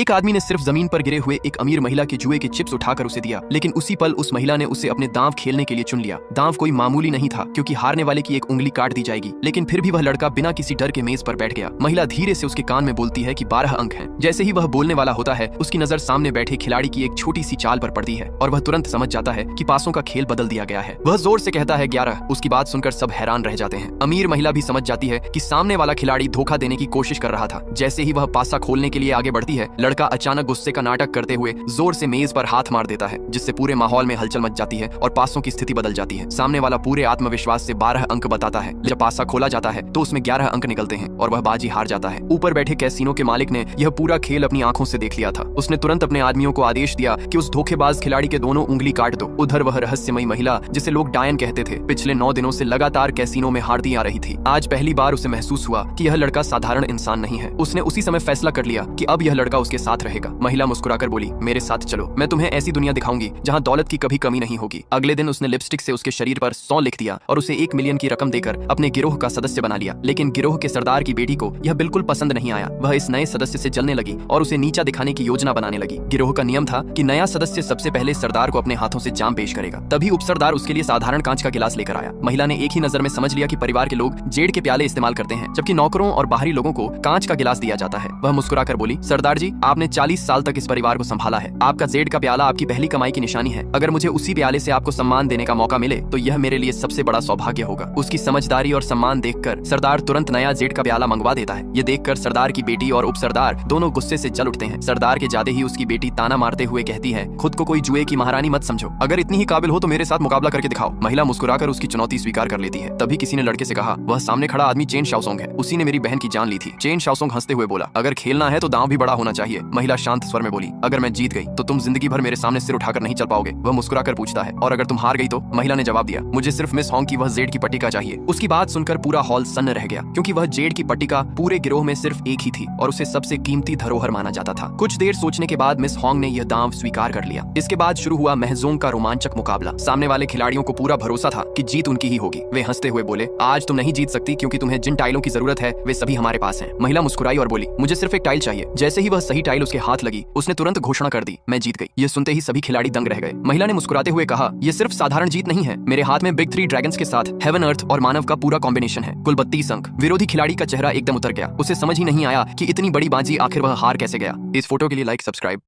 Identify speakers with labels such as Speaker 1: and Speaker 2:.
Speaker 1: एक आदमी ने सिर्फ जमीन पर गिरे हुए एक अमीर महिला के जुए के चिप्स उठाकर उसे दिया, लेकिन उसी पल उस महिला ने उसे अपने दांव खेलने के लिए चुन लिया। दांव कोई मामूली नहीं था, क्योंकि हारने वाले की एक उंगली काट दी जाएगी, लेकिन फिर भी वह लड़का बिना किसी डर के मेज पर बैठ गया। महिला धीरे से उसके कान में बोलती है कि 12 अंक हैं। जैसे ही वह बोलने वाला होता है, उसकी नजर सामने बैठे खिलाड़ी की एक छोटी सी चाल पर पड़ती है और वह तुरंत समझ जाता है कि पासों का खेल बदल दिया गया है। वह जोर से कहता है 11। उसकी बात सुनकर सब हैरान रह जाते हैं। अमीर महिला भी समझ जाती है कि सामने वाला खिलाड़ी धोखा देने की कोशिश कर रहा था। जैसे ही वह पासा खोलने के लिए आगे बढ़ती है, लड़का अचानक गुस्से का नाटक करते हुए जोर से मेज पर हाथ मार देता है, जिससे पूरे माहौल में हलचल मच जाती है और पासों की स्थिति बदल जाती है। सामने वाला पूरे आत्मविश्वास से 12 अंक बताता है। जब पासा खोला जाता है तो उसमें 11 अंक निकलते हैं और वह बाजी हार जाता है। ऊपर बैठे कैसीनो के मालिक ने यह पूरा खेल अपनी आंखों से देख लिया था। उसने तुरंत अपने आदमियों को आदेश दिया कि उस धोखेबाज खिलाड़ी के दोनों उंगली काट दो। उधर वह रहस्यमयी महिला, जिसे लोग डायन कहते थे, पिछले 9 दिनों से लगातार कैसीनो में हारती आ रही थी। आज पहली बार उसे महसूस हुआ कि यह लड़का साधारण इंसान नहीं है। उसने उसी समय फैसला कर लिया कि अब यह लड़का उसके साथ रहेगा। महिला मुस्कुराकर बोली, मेरे साथ चलो, मैं तुम्हें ऐसी दुनिया दिखाऊंगी जहां दौलत की कभी कमी नहीं होगी। अगले दिन उसने लिपस्टिक से उसके शरीर पर 100 लिख दिया और उसे 1 मिलियन की रकम देकर अपने गिरोह का सदस्य बना लिया। लेकिन गिरोह के सरदार की बेटी को यह बिल्कुल पसंद नहीं आया। वह इस नए सदस्य से जलने लगी और उसे नीचा दिखाने की योजना बनाने लगी। गिरोह का नियम था कि नया सदस्य सबसे पहले सरदार को अपने हाथों से जाम पेश करेगा। तभी उपसरदार उसके लिए साधारण कांच का गिलास लेकर आया। महिला ने एक ही नजर में समझ लिया कि परिवार के लोग जेड के प्याले इस्तेमाल करते हैं, जबकि नौकरों और बाहरी लोगों को कांच का गिलास दिया जाता है। वह मुस्कुराकर बोली, सरदार जी, आपने 40 साल तक इस परिवार को संभाला है। आपका जेड का प्याला आपकी पहली कमाई की निशानी है। अगर मुझे उसी प्याले से आपको सम्मान देने का मौका मिले तो यह मेरे लिए सबसे बड़ा सौभाग्य होगा। उसकी समझदारी और सम्मान देखकर सरदार तुरंत नया जेड का प्याला मंगवा देता है। ये देखकर सरदार की बेटी और उपसरदार दोनों गुस्से से जल उठते हैं। सरदार के जाते ही उसकी बेटी ताना मारते हुए कहती है, खुद को कोई जुए की महारानी मत समझो। अगर इतनी ही काबिल हो तो मेरे साथ मुकाबला करके दिखाओ। महिला मुस्कुराकर उसकी चुनौती स्वीकार कर लेती है। तभी किसी ने लड़के से कहा, वह सामने खड़ा आदमी चेन शाओसोंग है। उसी ने मेरी बहन की जान ली थी। चेन शाओसोंग हंसते हुए बोला, अगर खेलना है तो दांव भी बड़ा होना चाहिए। महिला शांत स्वर में बोली, अगर मैं जीत गई तो तुम जिंदगी भर मेरे सामने सिर उठाकर नहीं चल पाओगे। वह मुस्कुराकर पूछता है, और अगर तुम हार गई तो? महिला ने जवाब दिया, मुझे सिर्फ मिस हॉन्ग की वह जेड की पट्टिका चाहिए। उसकी बात सुनकर पूरा हॉल सन्न रह गया, क्योंकि वह जेड की पट्टिका पूरे गिरोह में सिर्फ एक ही थी और उसे सबसे कीमती धरोहर माना जाता था। कुछ देर सोचने के बाद मिस हॉन्ग ने यह दांव स्वीकार कर लिया। इसके बाद शुरू हुआ महजोंग का रोमांचक मुकाबला। सामने वाले खिलाड़ियों को पूरा भरोसा था कि जीत उनकी ही होगी। वे हंसते हुए बोले, आज तुम नहीं जीत सकती, क्योंकि तुम्हें जिन टाइलों की जरूरत है वे सभी हमारे पास हैं। महिला मुस्कुराई और बोली, मुझे सिर्फ एक टाइल चाहिए। जैसे ही वह सही टाइल उसके हाथ लगी, उसने तुरंत घोषणा कर दी, मैं जीत गई। यह सुनते ही सभी खिलाड़ी दंग रह गए। महिला ने मुस्कुराते हुए कहा, यह सिर्फ साधारण जीत नहीं है, मेरे हाथ में बिग 3 ड्रैगन्स के साथ हेवन, अर्थ और मानव का पूरा कॉम्बिनेशन है। कुल 32 अंक। विरोधी खिलाड़ी का चेहरा एकदम उतर गया। उसे समझ ही नहीं आया कि इतनी बड़ी बाजी आखिर वह हार कैसे गया। इस फोटो के लिए लाइक, सब्सक्राइब।